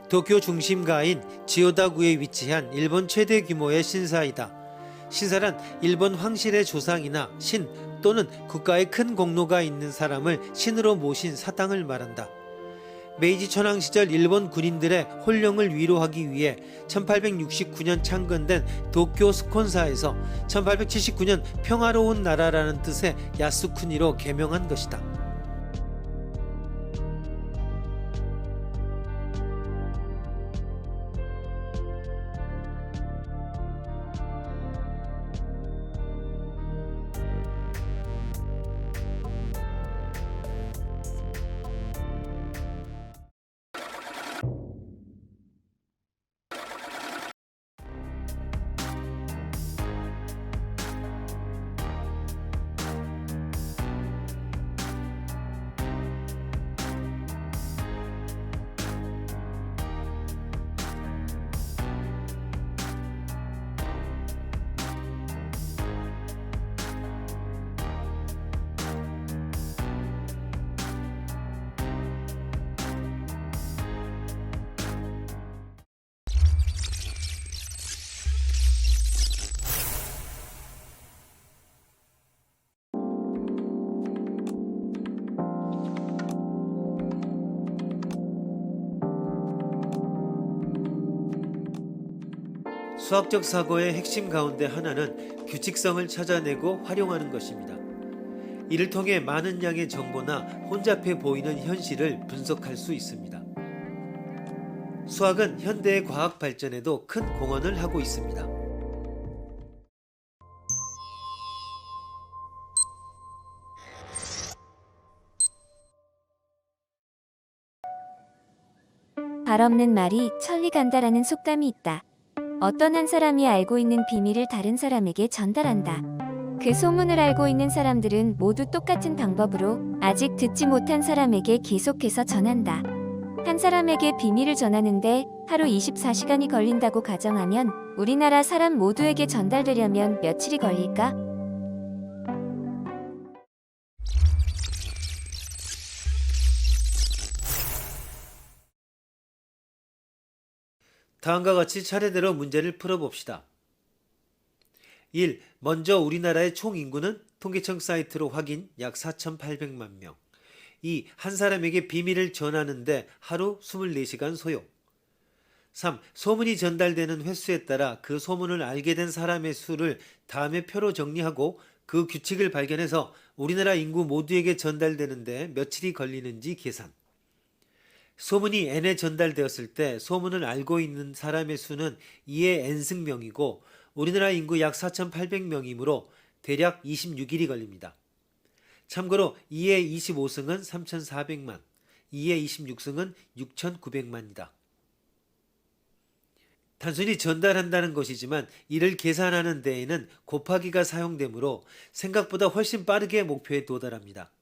도쿄 중심가인 지오다구에 위치한 일본 최대 규모의 신사이다. 신사란 일본 황실의 조상이나 신 또는 국가의 큰 공로가 있는 사람을 신으로 모신 사당을 말한다. 메이지 천황 시절 일본 군인들의 혼령을 위로하기 위해 1869년 창건된 도쿄 스콘사에서 1879년 평화로운 나라라는 뜻의 야스쿠니로 개명한 것이다. 수학적 사고의 핵심 가운데 하나는 규칙성을 찾아내고 활용하는 것입니다. 이를 통해 많은 양의 정보나 혼잡해 보이는 현실을 분석할 수 있습니다. 수학은 현대의 과학 발전에도 큰 공헌을 하고 있습니다. 발 없는 말이 천리 간다라는 속담이 있다. 어떤 한 사람이 알고 있는 비밀을 다른 사람에게 전달한다. 그 소문을 알고 있는 사람들은 모두 똑같은 방법으로 아직 듣지 못한 사람에게 계속해서 전한다. 한 사람에게 비밀을 전하는데 하루 24시간이 걸린다고 가정하면 우리나라 사람 모두에게 전달되려면 며칠이 걸릴까? 다음과 같이 차례대로 문제를 풀어봅시다. 1. 먼저 우리나라의 총 인구는 통계청 사이트로 확인 약 4,800만 명. 2. 한 사람에게 비밀을 전하는데 하루 24시간 소요. 3. 소문이 전달되는 횟수에 따라 그 소문을 알게 된 사람의 수를 다음의 표로 정리하고 그 규칙을 발견해서 우리나라 인구 모두에게 전달되는데 며칠이 걸리는지 계산. 소문이 n에 전달되었을 때 소문을 알고 있는 사람의 수는 2의 n승명이고 우리나라 인구 약 4,800명이므로 대략 26일이 걸립니다. 참고로 2의 25승은 3,400만, 2의 26승은 6,900만이다. 단순히 전달한다는 것이지만 이를 계산하는 데에는 곱하기가 사용되므로 생각보다 훨씬 빠르게 목표에 도달합니다.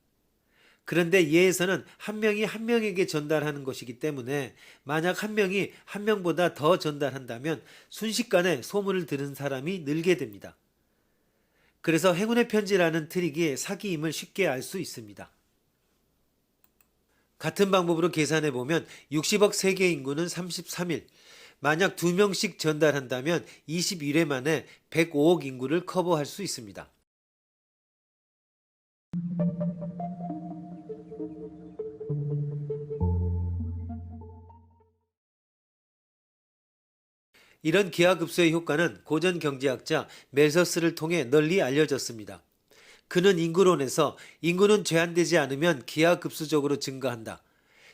그런데 예에서는 한 명이 한 명에게 전달하는 것이기 때문에 만약 한 명이 한 명보다 더 전달한다면 순식간에 소문을 들은 사람이 늘게 됩니다. 그래서 행운의 편지라는 트릭이 사기임을 쉽게 알 수 있습니다. 같은 방법으로 계산해보면 60억 세계 인구는 33일, 만약 2명씩 전달한다면 21회 만에 105억 인구를 커버할 수 있습니다. 이런 기하급수의 효과는 고전 경제학자 멜서스를 통해 널리 알려졌습니다. 그는 인구론에서 인구는 제한되지 않으면 기하급수적으로 증가한다.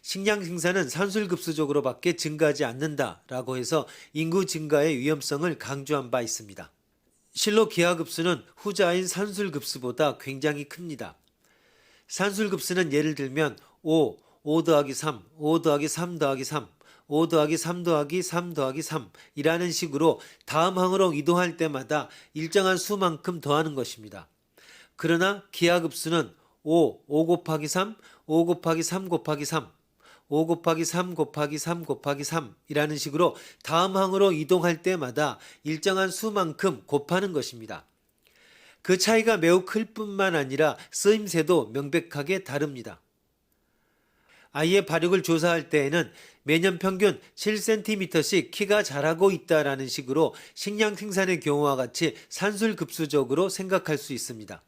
식량 생산은 산술급수적으로밖에 증가하지 않는다 라고 해서 인구 증가의 위험성을 강조한 바 있습니다. 실로 기하급수는 후자인 산술급수보다 굉장히 큽니다. 산술급수는 예를 들면 5 더하기 3, 5 더하기 3 더하기 3, 5 더하기 3 더하기 3 더하기 3 이라는 식으로 다음 항으로 이동할 때마다 일정한 수만큼 더하는 것입니다. 그러나 기하급수는 5 곱하기 3, 5 곱하기 3 곱하기 3, 5 곱하기 3 곱하기 3 곱하기 3 이라는 식으로 다음 항으로 이동할 때마다 일정한 수만큼 곱하는 것입니다. 그 차이가 매우 클 뿐만 아니라 쓰임새도 명백하게 다릅니다. 아이의 발육을 조사할 때에는 매년 평균 7cm씩 키가 자라고 있다라는 식으로 식량 생산의 경우와 같이 산술급수적으로 생각할 수 있습니다.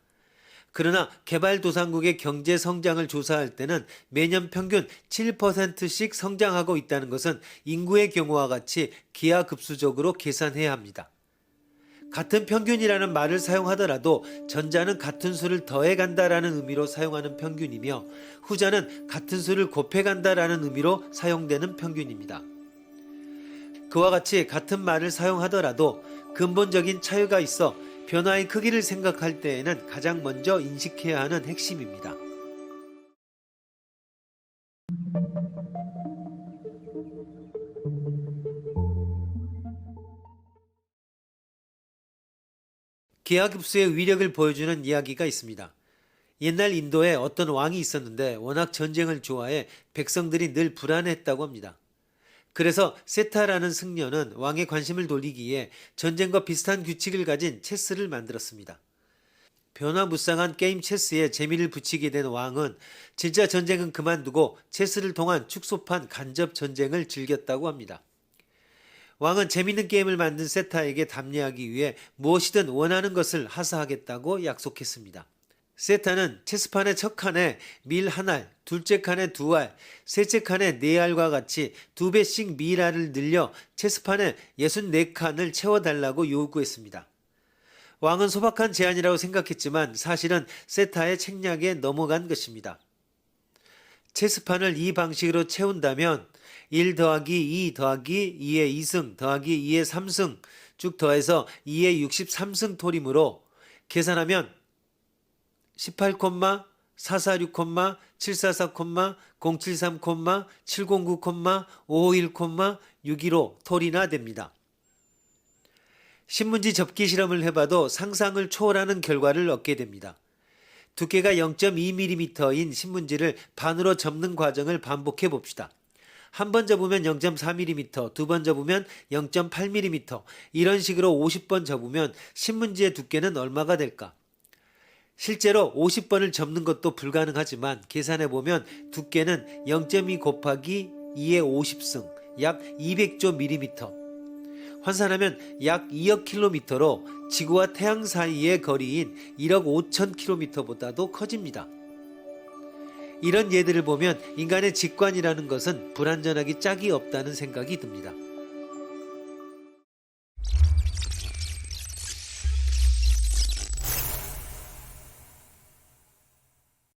그러나 개발도상국의 경제 성장을 조사할 때는 매년 평균 7%씩 성장하고 있다는 것은 인구의 경우와 같이 기하급수적으로 계산해야 합니다. 같은 평균이라는 말을 사용하더라도 전자는 같은 수를 더해간다라는 의미로 사용하는 평균이며 후자는 같은 수를 곱해간다라는 의미로 사용되는 평균입니다. 그와 같이 같은 말을 사용하더라도 근본적인 차이가 있어 변화의 크기를 생각할 때에는 가장 먼저 인식해야 하는 핵심입니다. 기하급수의 위력을 보여주는 이야기가 있습니다. 옛날 인도에 어떤 왕이 있었는데 워낙 전쟁을 좋아해 백성들이 늘 불안해했다고 합니다. 그래서 세타라는 승려는 왕의 관심을 돌리기에 전쟁과 비슷한 규칙을 가진 체스를 만들었습니다. 변화무쌍한 게임 체스에 재미를 붙이게 된 왕은 진짜 전쟁은 그만두고 체스를 통한 축소판 간접 전쟁을 즐겼다고 합니다. 왕은 재밌는 게임을 만든 세타에게 답례하기 위해 무엇이든 원하는 것을 하사하겠다고 약속했습니다. 세타는 체스판의 첫 칸에 밀 한 알, 둘째 칸에 두 알, 셋째 칸에 네 알과 같이 2배씩 밀알을 늘려 체스판에 64칸을 채워달라고 요구했습니다. 왕은 소박한 제안이라고 생각했지만 사실은 세타의 책략에 넘어간 것입니다. 체스판을 이 방식으로 채운다면 1 더하기 2 더하기 2의 2승 더하기 2의 3승 쭉 더해서 2의 63승 토림으로 계산하면 18, 446, 744, 073, 709, 551, 615 톨이나 됩니다. 신문지 접기 실험을 해봐도 상상을 초월하는 결과를 얻게 됩니다. 두께가 0.2mm인 신문지를 반으로 접는 과정을 반복해 봅시다. 한 번 접으면 0.4mm, 두 번 접으면 0.8mm, 이런 식으로 50번 접으면 신문지의 두께는 얼마가 될까? 실제로 50번을 접는 것도 불가능하지만 계산해보면 두께는 0.2 곱하기 2의 50승, 약 200조 밀리미터. 환산하면 약 2억 킬로미터로 지구와 태양 사이의 거리인 1억 5천 킬로미터보다도 커집니다. 이런 예들을 보면 인간의 직관이라는 것은 불완전하기 짝이 없다는 생각이 듭니다.